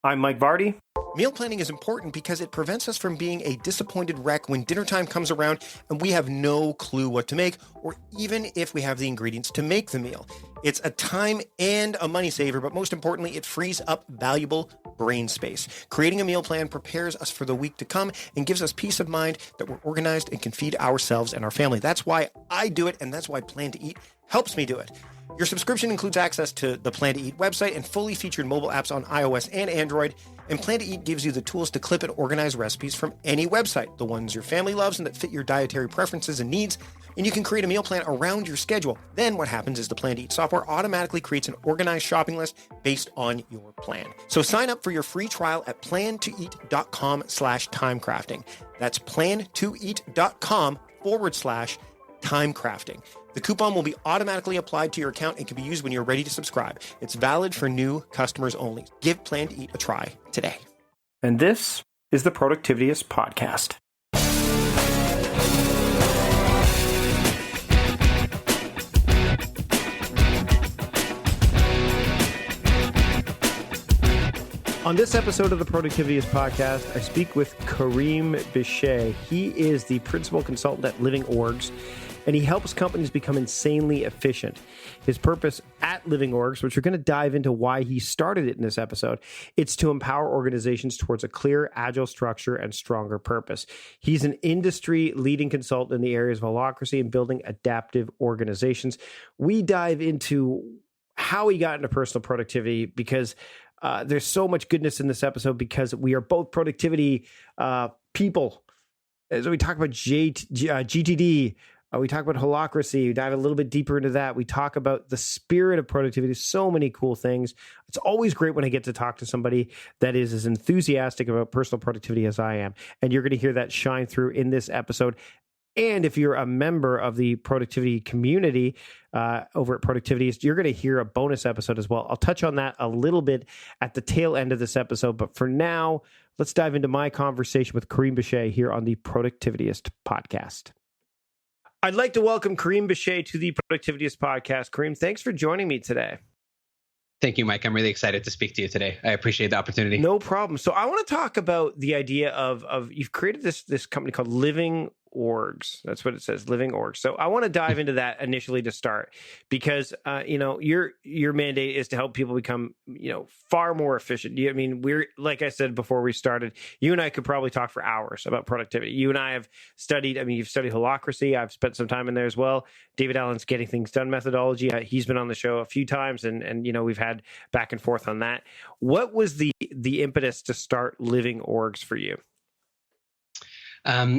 I'm Mike Vardy. Meal planning is important because it prevents us from being a disappointed wreck when dinner time comes around and we have no clue what to make, or even if we have the ingredients to make the meal. It's a time and a money saver, but most importantly, it frees up valuable brain space. Creating a meal plan prepares us for the week to come and gives us peace of mind that we're organized and can feed ourselves and our family. That's why I do it, and that's why Plan to Eat helps me do it. Your subscription includes access to the Plan to Eat website and fully featured mobile apps on iOS and Android. And Plan to Eat gives you the tools to clip and organize recipes from any website, the ones your family loves and that fit your dietary preferences and needs. And you can create a meal plan around your schedule. Then what happens is the Plan to Eat software automatically creates an organized shopping list based on your plan. So sign up for your free trial at plantoeat.com/timecrafting. That's plantoeat.com/timecrafting. The coupon will be automatically applied to your account and can be used when you're ready to subscribe. It's valid for new customers only. Give Plan to Eat a try today. And this is the Productivityist podcast. On this episode of the Productivityist podcast, I speak with Karim Bishay. He is the principal consultant at Living Orgs, and he helps companies become insanely efficient. His purpose at Living Orgs, which we're going to dive into why he started it in this episode, it's to empower organizations towards a clear, agile structure and stronger purpose. He's an industry-leading consultant in the areas of holacracy and building adaptive organizations. We dive into how he got into personal productivity because there's so much goodness in this episode because we are both productivity people. So we talk about GTD, we talk about holacracy, we dive a little bit deeper into that. We talk about the spirit of productivity, so many cool things. It's always great when I get to talk to somebody that is as enthusiastic about personal productivity as I am. And you're going to hear that shine through in this episode. And if you're a member of the productivity community over at Productivityist, you're going to hear a bonus episode as well. I'll touch on that a little bit at the tail end of this episode. But for now, let's dive into my conversation with Karim Bishay here on the Productivityist podcast. I'd like to welcome Karim Bishay to the Productivityist podcast. Karim, thanks for joining me today. Thank you, Mike. I'm really excited to speak to you today. I appreciate the opportunity. No problem. So I want to talk about the idea of you've created this company called Living Orgs. That's what it says, Living Orgs. So I want to dive into that initially to start because your mandate is to help people become far more efficient. I mean, we're, like I said before we started, you and I could probably talk for hours about productivity. You and I have studied. I mean, you've studied holacracy. I've spent some time in there as well. David Allen's Getting Things Done methodology. He's been on the show a few times, and we've had back and forth on that. What was the impetus to start Living Orgs for you?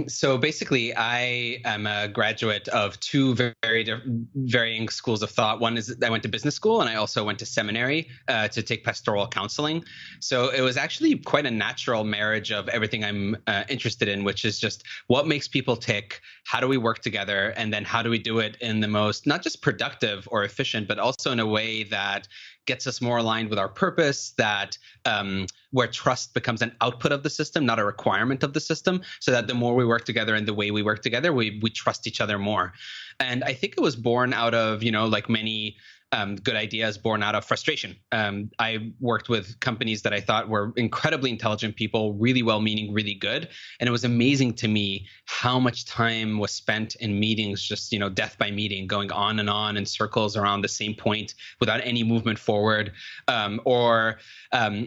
So basically, I am a graduate of two varying schools of thought. One is I went to business school, and I also went to seminary to take pastoral counseling. So it was actually quite a natural marriage of everything I'm interested in, which is just what makes people tick, how do we work together, and then how do we do it in the most not just productive or efficient, but also in a way that gets us more aligned with our purpose, that where trust becomes an output of the system, not a requirement of the system, so that the more we work together and the way we work together, we trust each other more. And I think it was born out of, like many good ideas, born out of frustration. I worked with companies that I thought were incredibly intelligent people, really well-meaning, really good. And it was amazing to me how much time was spent in meetings, just, death by meeting, going on in circles around the same point without any movement forward, or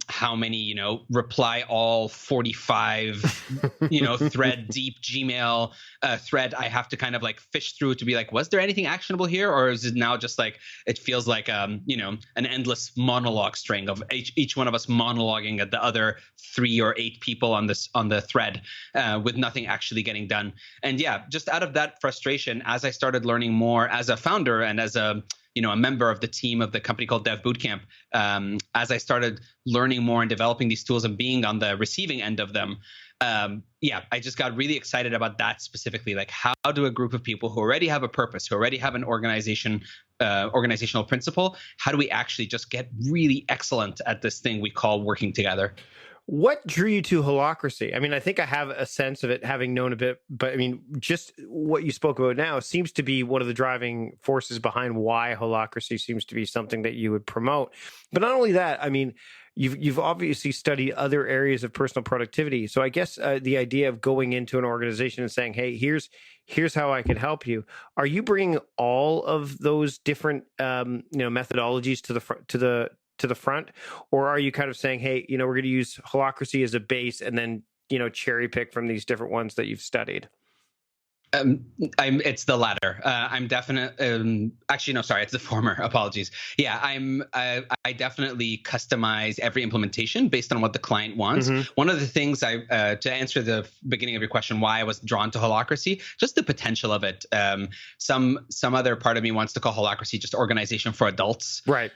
how many, reply all 45, thread deep Gmail thread I have to kind of like fish through to be like, was there anything actionable here? Or is it now just like, it feels like, an endless monologue string of each one of us monologuing at the other 3 or 8 people on the thread with nothing actually getting done. And yeah, just out of that frustration, as I started learning more as a founder and as a member of the team of the company called Dev Bootcamp, as I started learning more and developing these tools and being on the receiving end of them, I just got really excited about that specifically. Like, how do a group of people who already have a purpose, who already have an organizational principle, how do we actually just get really excellent at this thing we call working together? What drew you to holacracy? I mean, I think I have a sense of it having known a bit, but I mean, just what you spoke about now seems to be one of the driving forces behind why holacracy seems to be something that you would promote. But not only that, I mean, you've obviously studied other areas of personal productivity. So I guess the idea of going into an organization and saying, "Hey, here's how I can help you." Are you bringing all of those different methodologies to the front, or are you kind of saying, "Hey, we're going to use Holacracy as a base, and then cherry pick from these different ones that you've studied"? It's the latter. I'm definitely, actually, no, sorry, it's the former. Apologies. Yeah, I definitely customize every implementation based on what the client wants. One of the things to answer the beginning of your question, why I was drawn to Holacracy, just the potential of it. Some other part of me wants to call Holacracy just organization for adults. Right.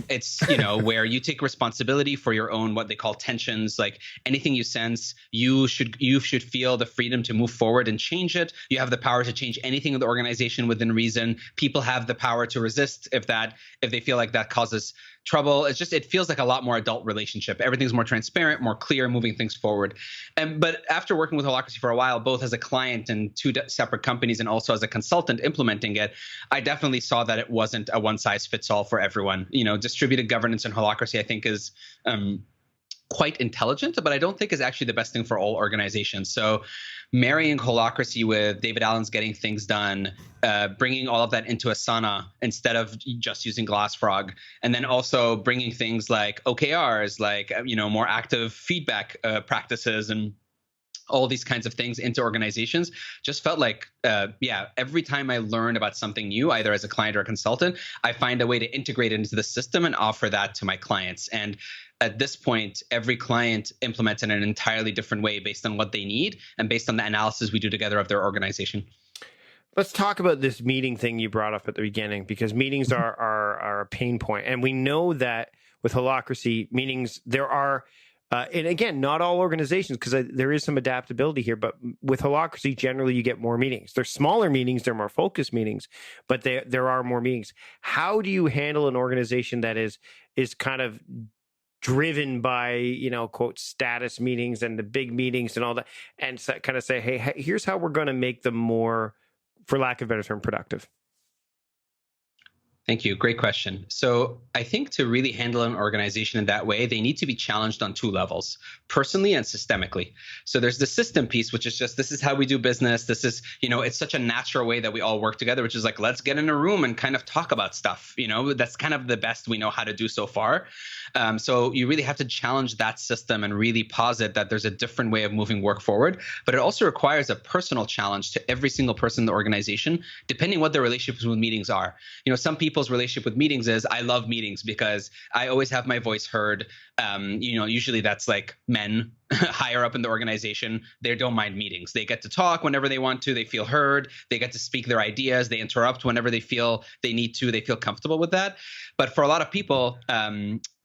It's, where you take responsibility for your own, what they call tensions, like anything you sense, you should feel the freedom to move forward and change it. You have the power to change anything in the organization within reason. People have the power to resist if they feel like that causes trouble. It feels like a lot more adult relationship. Everything's more transparent, more clear, moving things forward. But after working with Holacracy for a while, both as a client in two separate companies and also as a consultant implementing it, I definitely saw that it wasn't a one size fits all for everyone. Distributed governance in Holacracy, I think, is quite intelligent, but I don't think is actually the best thing for all organizations. So marrying Holacracy with David Allen's Getting Things Done, bringing all of that into Asana instead of just using Glassfrog, and then also bringing things like OKRs, like, more active feedback practices and all these kinds of things into organizations, just felt like, every time I learn about something new, either as a client or a consultant, I find a way to integrate it into the system and offer that to my clients. And at this point, every client implements in an entirely different way based on what they need and based on the analysis we do together of their organization. Let's talk about this meeting thing you brought up at the beginning, because meetings are a pain point. And we know that with Holacracy, meetings, there are, and again, not all organizations, because there is some adaptability here, but with Holacracy, generally you get more meetings. They're smaller meetings, they're more focused meetings, but there are more meetings. How do you handle an organization that is kind of driven by, quote, status meetings and the big meetings and all that, and kind of say, hey, here's how we're going to make them more, for lack of a better term, productive? Thank you. Great question. So I think to really handle an organization in that way, they need to be challenged on two levels, personally and systemically. So there's the system piece, which is just, this is how we do business. This is, it's such a natural way that we all work together, which is like, let's get in a room and kind of talk about stuff. That's kind of the best we know how to do so far. So you really have to challenge that system and really posit that there's a different way of moving work forward. But it also requires a personal challenge to every single person in the organization, depending what their relationships with meetings are. Some people's relationship with meetings is, I love meetings because I always have my voice heard. Usually that's like men higher up in the organization. They don't mind meetings. They get to talk whenever they want to. They feel heard. They get to speak their ideas. They interrupt whenever they feel they need to. They feel comfortable with that. But for a lot of people,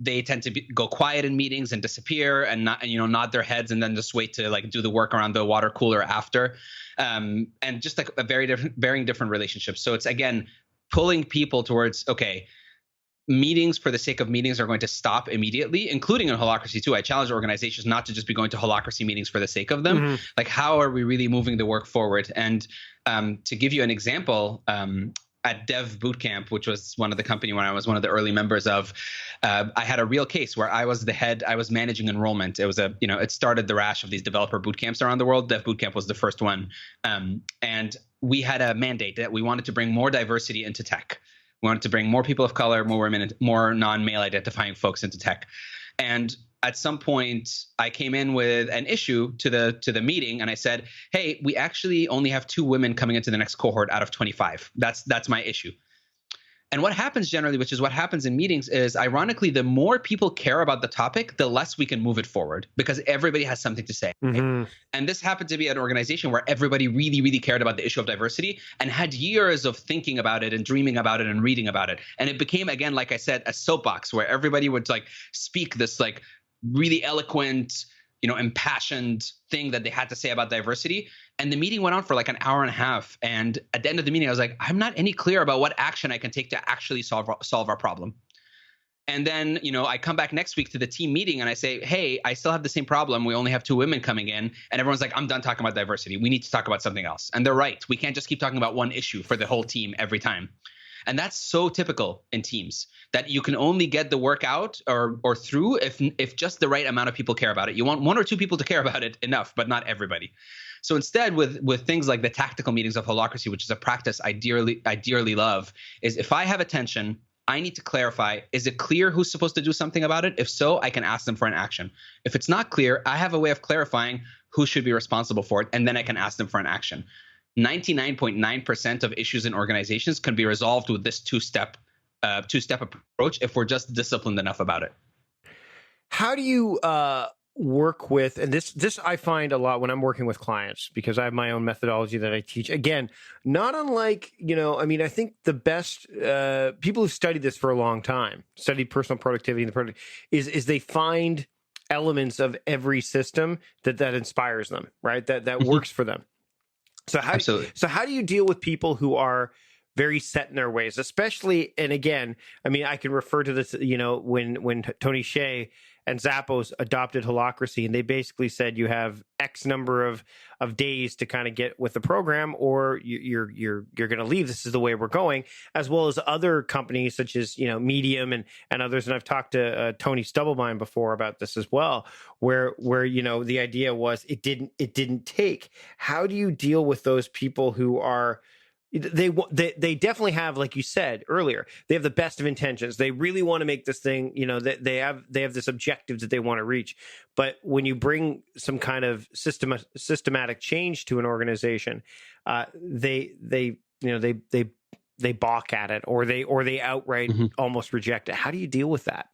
they tend to go quiet in meetings and disappear and nod their heads and then just wait to like do the work around the water cooler after. And just like varying different relationships. So it's, again, pulling people towards, okay, meetings for the sake of meetings are going to stop immediately, including in Holacracy too. I challenge organizations not to just be going to Holacracy meetings for the sake of them. Like, how are we really moving the work forward? And to give you an example, at Dev Bootcamp, which was one of the company when I was one of the early members of, I had a real case where I was the head, I was managing enrollment. It was it started the rash of these developer bootcamps around the world. Dev Bootcamp was the first one. And we had a mandate that we wanted to bring more diversity into tech. We wanted to bring more people of color, more women, more non-male identifying folks into tech. And at some point, I came in with an issue to the meeting, and I said, "Hey, we actually only have 2 women coming into the next cohort out of 25. That's my issue." And what happens generally, which is what happens in meetings, is ironically, the more people care about the topic, the less we can move it forward because everybody has something to say. And this happened to be an organization where everybody really, really cared about the issue of diversity and had years of thinking about it and dreaming about it and reading about it. And it became, again, like I said, a soapbox where everybody would like speak this like really eloquent, impassioned thing that they had to say about diversity. And the meeting went on for like an hour and a half. And at the end of the meeting, I was like, I'm not any clear about what action I can take to actually solve our problem. And then, I come back next week to the team meeting and I say, hey, I still have the same problem. We only have 2 women coming in. And everyone's like, I'm done talking about diversity. We need to talk about something else. And they're right. We can't just keep talking about one issue for the whole team every time. And that's so typical in teams, that you can only get the work out or through if just the right amount of people care about it. You want one or two people to care about it enough, but not everybody. So instead, with things like the tactical meetings of Holacracy, which is a practice I dearly love, is if I have a tension, I need to clarify, is it clear who's supposed to do something about it? If so, I can ask them for an action. If it's not clear, I have a way of clarifying who should be responsible for it, and then I can ask them for an action. 99.9% of issues in organizations can be resolved with this two-step approach if we're just disciplined enough about it. How do you work with, and this I find a lot when I'm working with clients, because I have my own methodology that I teach. Again, not unlike, I think the best people who've studied this for a long time, studied personal productivity and is they find elements of every system that inspires them, right? That works for them. So how do you deal with people who are very set in their ways, especially, and again, I can refer to this, when Tony Hsieh and Zappos adopted Holacracy, and they basically said you have X number of days to kind of get with the program, or you're going to leave. This is the way we're going, as well as other companies such as Medium and others. And I've talked to Tony Stubblebine before about this as well, where the idea was it didn't take. How do you deal with those people who are they definitely have, like you said earlier, they have the best of intentions. They really want to make this thing, they have this objective that they want to reach. But when you bring some kind of systematic change to an organization, they balk at it, or they outright almost reject it. How do you deal with that?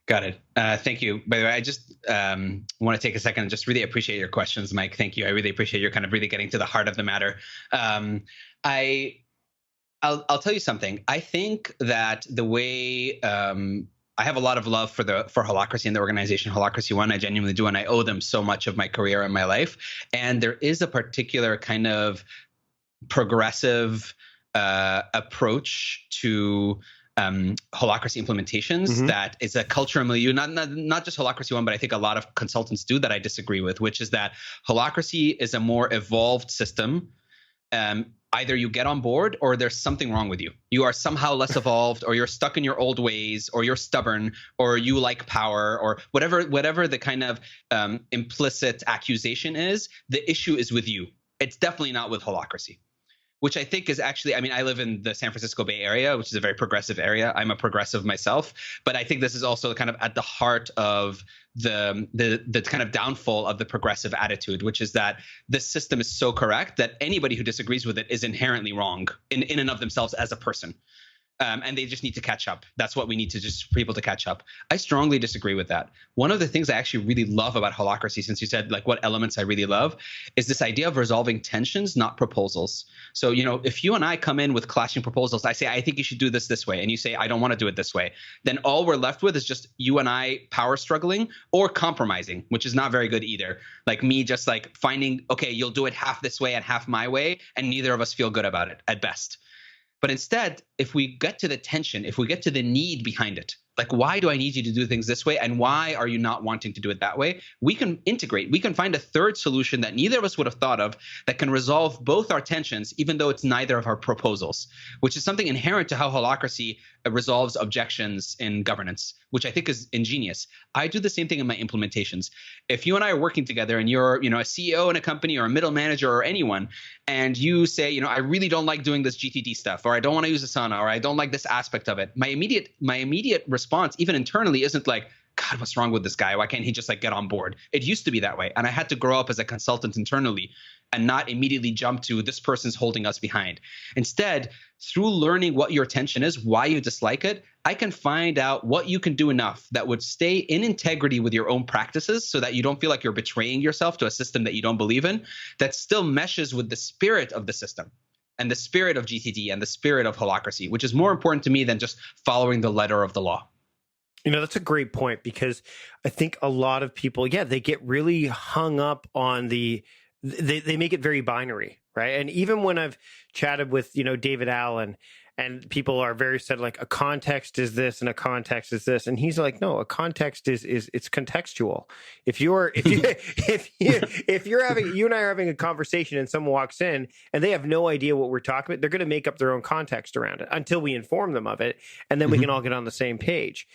Got it. Thank you. By the way, I just want to take a second and just really appreciate your questions, Mike. Thank you. I really appreciate your kind of really getting to the heart of the matter. I'll tell you something. I think that the way I have a lot of love for Holacracy and the organization Holacracy One. I genuinely do, and I owe them so much of my career and my life. And there is a particular kind of progressive approach to Holacracy implementations that is a culture milieu, not just Holacracy One, but I think a lot of consultants do, that I disagree with, which is that Holacracy is a more evolved system. Either you get on board or there's something wrong with you. You are somehow less evolved, or you're stuck in your old ways, or you're stubborn, or you like power, or whatever the kind of implicit accusation is. The issue is with you. It's definitely not with Holacracy, which I think is actually, I live in the San Francisco Bay Area, which is a very progressive area. I'm a progressive myself, but I think this is also kind of at the heart of the kind of downfall of the progressive attitude, which is that this system is so correct that anybody who disagrees with it is inherently wrong in and of themselves as a person. And they just need to catch up. That's what we need to just for people to catch up. I strongly disagree with that. One of the things I actually really love about Holacracy, since you said like what elements I really love, is this idea of resolving tensions, not proposals. So, if you and I come in with clashing proposals, I say, I think you should do this way. And you say, I don't want to do it this way. Then all we're left with is just you and I power struggling or compromising, which is not very good either. Like me just like finding, okay, you'll do it half this way and half my way, and neither of us feel good about it at best. But instead, if we get to the tension, if we get to the need behind it, like, why do I need you to do things this way? And why are you not wanting to do it that way? We can integrate. We can find a third solution that neither of us would have thought of that can resolve both our tensions, even though it's neither of our proposals, which is something inherent to how Holacracy resolves objections in governance, which I think is ingenious. I do the same thing in my implementations. If you and I are working together and you're, a CEO in a company or a middle manager or anyone, and you say, I really don't like doing this GTD stuff, or I don't want to use Asana, or I don't like this aspect of it, my immediate response, even internally, isn't like, God, what's wrong with this guy? Why can't he just like get on board? It used to be that way. And I had to grow up as a consultant internally and not immediately jump to this person's holding us behind. Instead, through learning what your tension is, why you dislike it, I can find out what you can do enough that would stay in integrity with your own practices so that you don't feel like you're betraying yourself to a system that you don't believe in, that still meshes with the spirit of the system and the spirit of GTD and the spirit of Holacracy, which is more important to me than just following the letter of the law. That's a great point, because I think a lot of people, they get really hung up on they make it very binary, right? And even when I've chatted with, David Allen And people are very said like a context is this and a context is this. And he's like, no, a context is it's contextual. If you're having, you and I are having a conversation and someone walks in and they have no idea what we're talking about, they're going to make up their own context around it until we inform them of it. And then we can all get on the same page.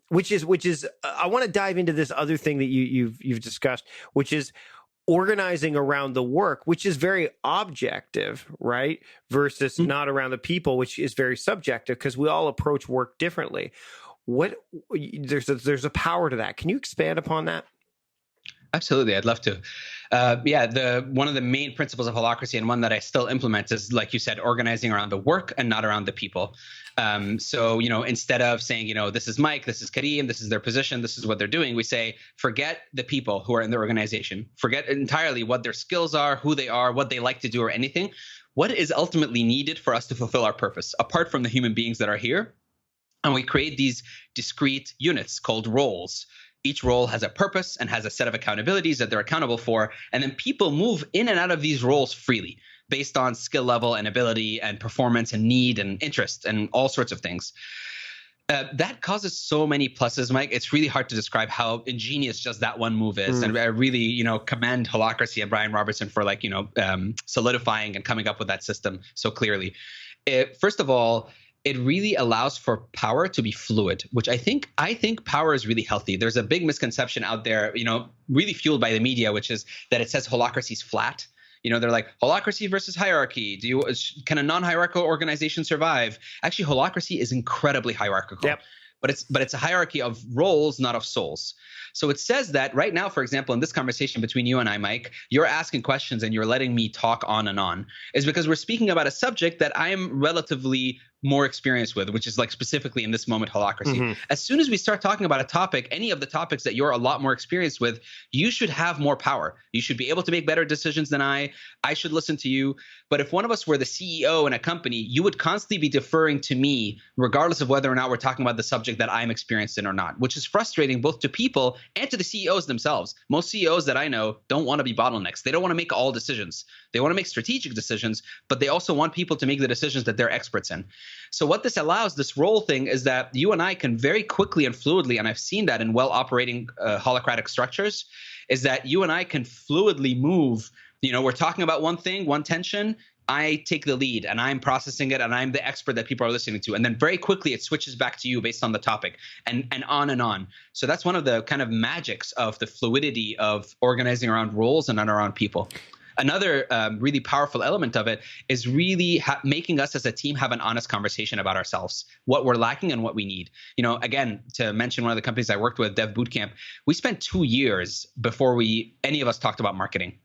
Which is I want to dive into this other thing that you've discussed, which is organizing around the work, which is very objective, right? Versus not around the people, which is very subjective, because we all approach work differently. There's a power to that. Can you expand upon that? Absolutely. I'd love to. One of the main principles of Holacracy, and one that I still implement, is, like you said, organizing around the work and not around the people. So, instead of saying, this is Mike, this is Karim, this is their position, this is what they're doing, we say, forget the people who are in the organization. Forget entirely what their skills are, who they are, what they like to do, or anything. What is ultimately needed for us to fulfill our purpose, apart from the human beings that are here? And we create these discrete units called roles. Each role has a purpose and has a set of accountabilities that they're accountable for. And then people move in and out of these roles freely based on skill level and ability and performance and need and interest and all sorts of things. That causes so many pluses, Mike. It's really hard to describe how ingenious just that one move is. And I really, commend Holacracy and Brian Robertson for solidifying and coming up with that system so clearly. First of all, it really allows for power to be fluid, which I think power is really healthy. There's a big misconception out there, really fueled by the media, which is that it says Holacracy is flat. They're like, Holacracy versus hierarchy. Can a non-hierarchical organization survive? Actually, Holacracy is incredibly hierarchical. Yep. But it's a hierarchy of roles, not of souls. So it says that right now, for example, in this conversation between you and I, Mike, you're asking questions and you're letting me talk on and on, is because we're speaking about a subject that I'm relatively more experienced with, which is like specifically in this moment, Holacracy. As soon as we start talking about a topic, any of the topics that you're a lot more experienced with, you should have more power. You should be able to make better decisions than I should listen to you. But if one of us were the CEO in a company, you would constantly be deferring to me, regardless of whether or not we're talking about the subject that I'm experienced in or not, which is frustrating both to people and to the CEOs themselves. Most CEOs that I know don't want to be bottlenecks. They don't want to make all decisions. They want to make strategic decisions, but they also want people to make the decisions that they're experts in. So what this allows, this role thing, is that you and I can very quickly and fluidly, and I've seen that in well-operating holacratic structures, is that you and I can fluidly move. We're talking about one thing, one tension. I take the lead and I'm processing it and I'm the expert that people are listening to. And then very quickly it switches back to you based on the topic and on and on. So that's one of the kind of magics of the fluidity of organizing around roles and not around people. Another really powerful element of it is really making us as a team have an honest conversation about ourselves, what we're lacking and what we need. Again, to mention one of the companies I worked with, Dev Bootcamp, we spent 2 years before any of us talked about marketing.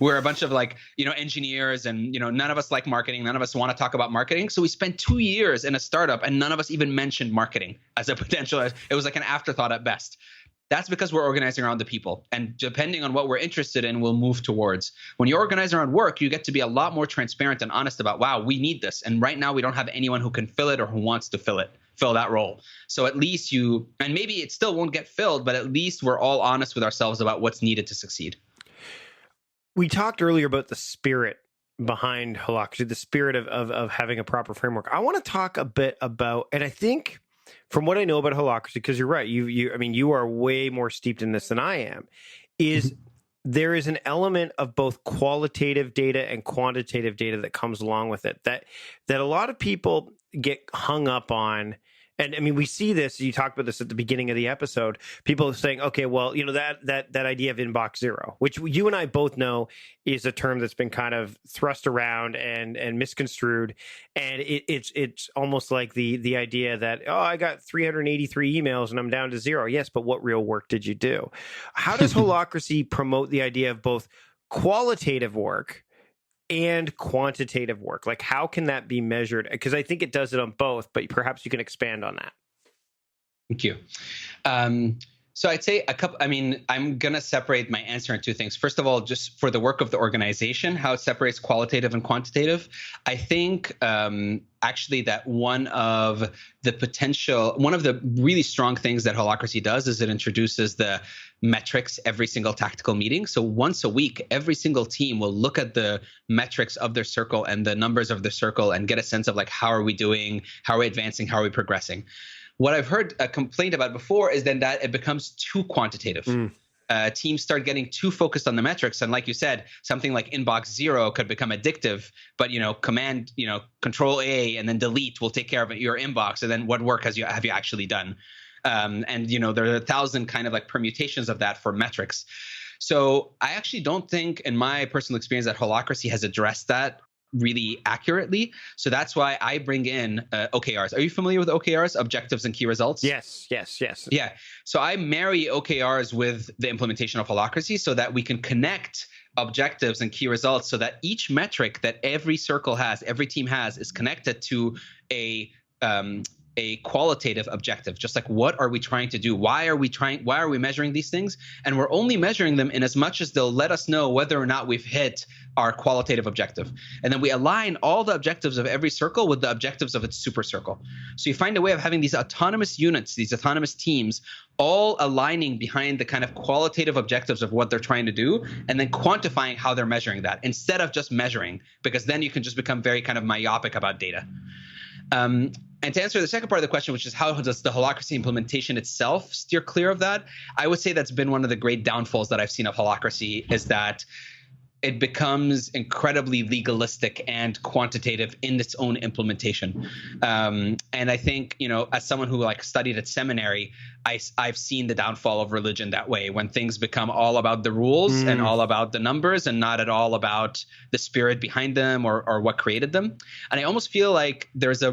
We're a bunch of engineers and, none of us like marketing. None of us want to talk about marketing. So we spent 2 years in a startup and none of us even mentioned marketing as a potential. It was like an afterthought at best. That's because we're organizing around the people. And depending on what we're interested in, we'll move towards. When you organize around work, you get to be a lot more transparent and honest about, wow, we need this. And right now we don't have anyone who can fill it or who wants to fill that role. So at least and maybe it still won't get filled, but at least we're all honest with ourselves about what's needed to succeed. We talked earlier about the spirit behind Holacracy, the spirit of having a proper framework. I want to talk a bit about, and I think from what I know about Holacracy, because you're right, you are way more steeped in this than I am, is there is an element of both qualitative data and quantitative data that comes along with it that a lot of people get hung up on. And I mean, we see this, you talked about this at the beginning of the episode, people are saying, okay, well, that idea of inbox zero, which you and I both know is a term that's been kind of thrust around and misconstrued. And it's almost like the idea that, I got 383 emails and I'm down to zero. Yes, but what real work did you do? How does Holacracy promote the idea of both qualitative work and quantitative work? Like, how can that be measured? Because I think it does it on both, but perhaps you can expand on that. Thank you. So I'd say a couple. I mean, I'm going to separate my answer in two things. First of all, just for the work of the organization, how it separates qualitative and quantitative. I think actually that one of the really strong things that Holacracy does is it introduces the metrics every single tactical meeting. So once a week, every single team will look at the metrics of their circle and the numbers of their circle and get a sense of like, how are we doing? How are we advancing? How are we progressing? What I've heard a complaint about before is then that it becomes too quantitative. Teams start getting too focused on the metrics. And like you said, something like inbox 0 could become addictive, but command, control A and then delete will take care of your inbox. And then what work have you actually done? And there are 1,000 kind of like permutations of that for metrics. So I actually don't think in my personal experience that Holacracy has addressed that really accurately. So that's why I bring in OKRs. Are you familiar with OKRs, objectives and key results? Yes. Yeah. So I marry OKRs with the implementation of Holacracy so that we can connect objectives and key results so that each metric that every circle has, every team has, is connected to a qualitative objective. Just like, what are we trying to do? Why are we measuring these things? And we're only measuring them in as much as they'll let us know whether or not we've hit our qualitative objective. And then we align all the objectives of every circle with the objectives of its super circle. So you find a way of having these autonomous units, these autonomous teams, all aligning behind the kind of qualitative objectives of what they're trying to do, and then quantifying how they're measuring that instead of just measuring, because then you can just become very kind of myopic about data. And to answer the second part of the question, which is how does the Holacracy implementation itself steer clear of that? I would say that's been one of the great downfalls that I've seen of Holacracy, is that it becomes incredibly legalistic and quantitative in its own implementation. And I think, as someone who studied at seminary, I've seen the downfall of religion that way, when things become all about the rules and all about the numbers and not at all about the spirit behind them or what created them. And I almost feel like there's a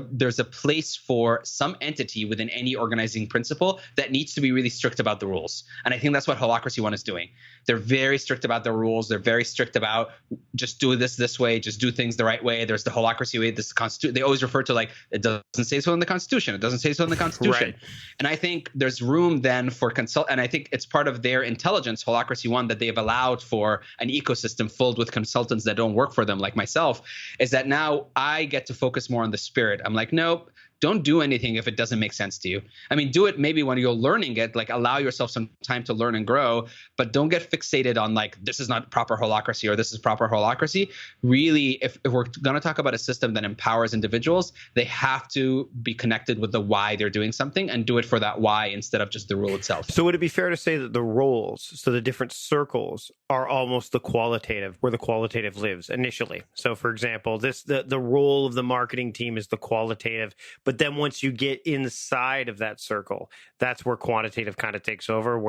place for some entity within any organizing principle that needs to be really strict about the rules. And I think that's what Holacracy 1 is doing. They're very strict about the rules. They're very strict about just do this way, just do things the right way. There's the Holacracy way. This Constitution. They always refer to it doesn't say so in the Constitution. It doesn't say so in the Constitution. Right. And I think there's room then for and I think it's part of their intelligence, Holacracy 1, that they've allowed for an ecosystem filled with consultants that don't work for them, like myself, is that now I get to focus more on the spirit. I'm like, nope. Don't do anything if it doesn't make sense to you. I mean, do it maybe when you're learning it, allow yourself some time to learn and grow, but don't get fixated on this is not proper Holacracy or this is proper Holacracy. Really, if we're going to talk about a system that empowers individuals, they have to be connected with the why they're doing something and do it for that why instead of just the rule itself. So would it be fair to say that the roles, so the different circles, are almost the qualitative, where the qualitative lives initially? So for example, the role of the marketing team is the qualitative, but then once you get inside of that circle, that's where quantitative kind of takes over,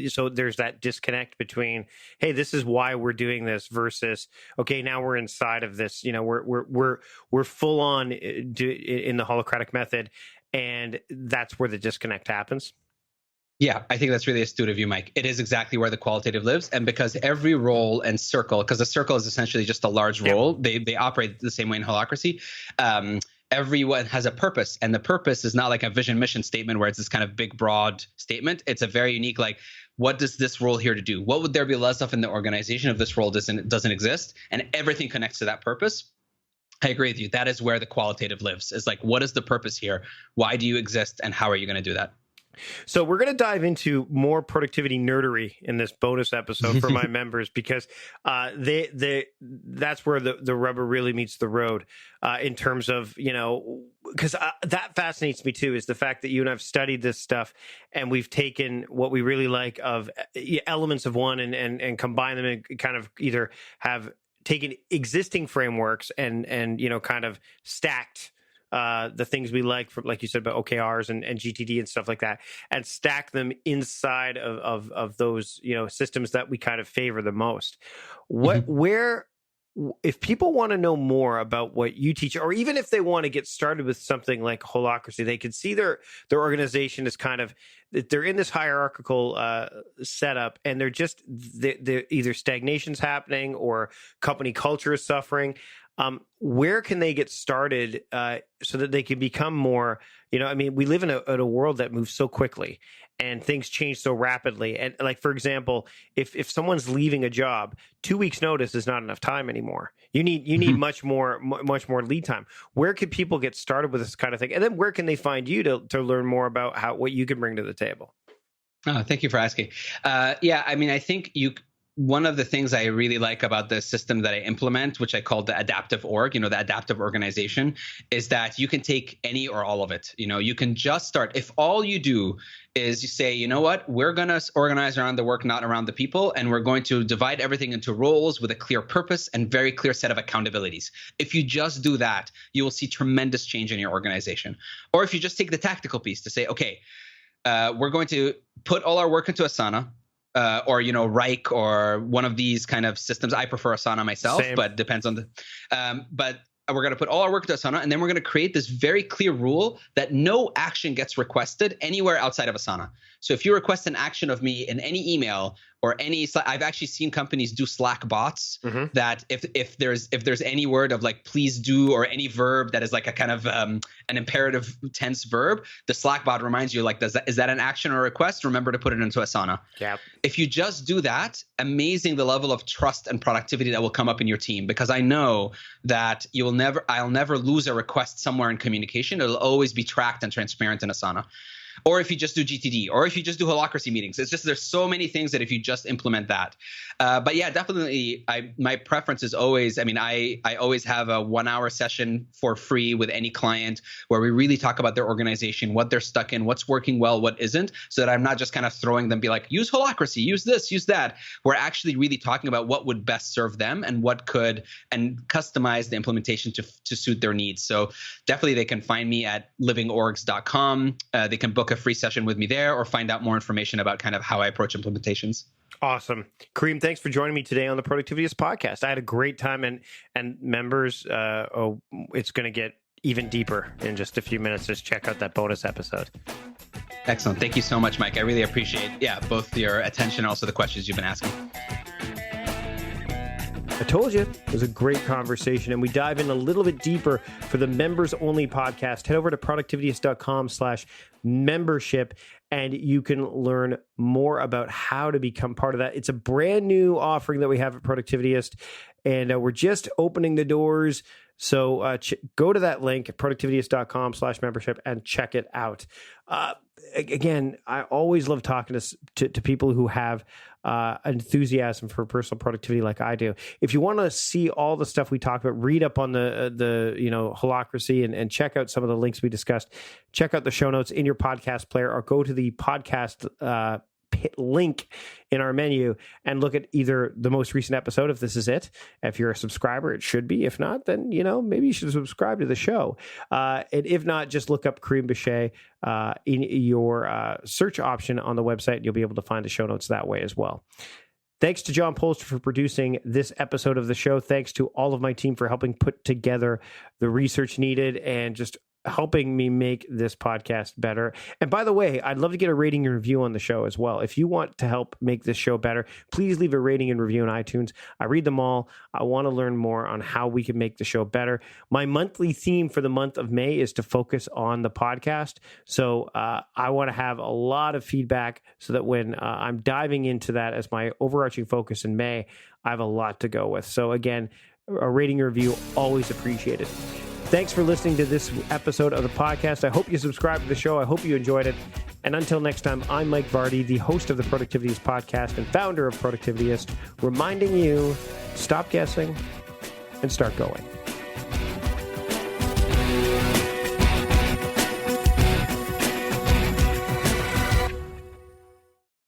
so there's that disconnect between, hey, this is why we're doing this, versus, okay, now we're inside of this, we're full on in the holacratic method, and that's where the disconnect happens. Yeah, I think that's really astute of you, Mike. It is exactly where the qualitative lives. And because every role and circle, because the circle is essentially just a large role, they operate the same way in Holacracy. Everyone has a purpose, and the purpose is not like a vision mission statement where it's this kind of big, broad statement. It's a very unique, what does this role here to do? What would there be less of in the organization if this role doesn't exist? And everything connects to that purpose. I agree with you. That is where the qualitative lives, is what is the purpose here? Why do you exist? And how are you going to do that? So we're going to dive into more productivity nerdery in this bonus episode for my members, because that's where the rubber really meets the road in terms of, because that fascinates me too, is the fact that you and I've studied this stuff and we've taken what we really like of elements of one and combine them and kind of either have taken existing frameworks and kind of stacked the things we like, from, like you said, about OKRs and GTD and stuff like that, and stack them inside of those systems that we kind of favor the most. If people want to know more about what you teach, or even if they want to get started with something like Holacracy, they can see their organization is kind of, they're in this hierarchical setup, and they're either stagnation's happening or company culture is suffering. Where can they get started so that they can become more, we live in a world that moves so quickly, and things change so rapidly. And like, for example, if someone's leaving a job, 2 weeks notice is not enough time anymore. You need much more lead time. Where could people get started with this kind of thing? And then where can they find you to learn more about what you can bring to the table? Oh, thank you for asking. I think one of the things I really like about the system that I implement, which I call the adaptive org, the adaptive organization, is that you can take any or all of it. You can just start. If all you do is you say, you know what, we're going to organize around the work, not around the people, and we're going to divide everything into roles with a clear purpose and very clear set of accountabilities. If you just do that, you will see tremendous change in your organization. Or if you just take the tactical piece to say, okay, we're going to put all our work into Asana. Or Rike or one of these kind of systems. I prefer Asana myself, but depends on the. But we're going to put all our work into Asana, and then we're going to create this very clear rule that no action gets requested anywhere outside of Asana. So if you request an action of me in any email or I've actually seen companies do Slack bots that if there's any word of like please do or any verb that is like a kind of an imperative tense verb, the Slack bot reminds you like, is that an action or request? Remember to put it into Asana. Yeah. If you just do that, amazing the level of trust and productivity that will come up in your team, because I know that I'll never lose a request somewhere in communication. It'll always be tracked and transparent in Asana. Or if you just do GTD, or if you just do Holacracy meetings. It's just there's so many things that if you just implement that. But yeah, definitely my preference is always, I always have a 1 hour session for free with any client where we really talk about their organization, what they're stuck in, what's working well, what isn't, so that I'm not just kind of throwing them, be like, use Holacracy, use this, use that. We're actually really talking about what would best serve them and and customize the implementation to suit their needs. So definitely they can find me at livingorgs.com. They can book a free session with me there or find out more information about kind of how I approach implementations. Awesome. Karim, thanks for joining me today on the Productivityist podcast. I had a great time, and members, it's going to get even deeper in just a few minutes. Just check out that bonus episode. Excellent. Thank you so much, Mike. I really appreciate, both your attention and also the questions you've been asking. I told you it was a great conversation, and we dive in a little bit deeper for the members only podcast. Head over to productivityist.com/membership, and you can learn more about how to become part of that. It's a brand new offering that we have at Productivityist, and we're just opening the doors. So go to that link at productivityist.com/membership and check it out. Again, I always love talking to people who have enthusiasm for personal productivity like I do. If you want to see all the stuff we talked about, read up on the Holacracy and check out some of the links we discussed. Check out the show notes in your podcast player, or go to the podcast link in our menu and look at either the most recent episode, if this is it. If you're a subscriber, it should be. If not, then maybe you should subscribe to the show. And if not, just look up Karim Bishay in your search option on the website. You'll be able to find the show notes that way as well. Thanks to John Polster for producing this episode of the show. Thanks to all of my team for helping put together the research needed and just helping me make this podcast better. And by the way, I'd love to get a rating and review on the show as well. If you want to help make this show better, please leave a rating and review on iTunes. I read them all. I want to learn more on how we can make the show better. My monthly theme for the month of May is to focus on the podcast. So I want to have a lot of feedback so that when I'm diving into that as my overarching focus in May, I have a lot to go with. So again, a rating and review, always appreciated. Thanks for listening to this episode of the podcast. I hope you subscribe to the show. I hope you enjoyed it. And until next time, I'm Mike Vardy, the host of the Productivityist podcast and founder of Productivityist, reminding you, stop guessing and start going.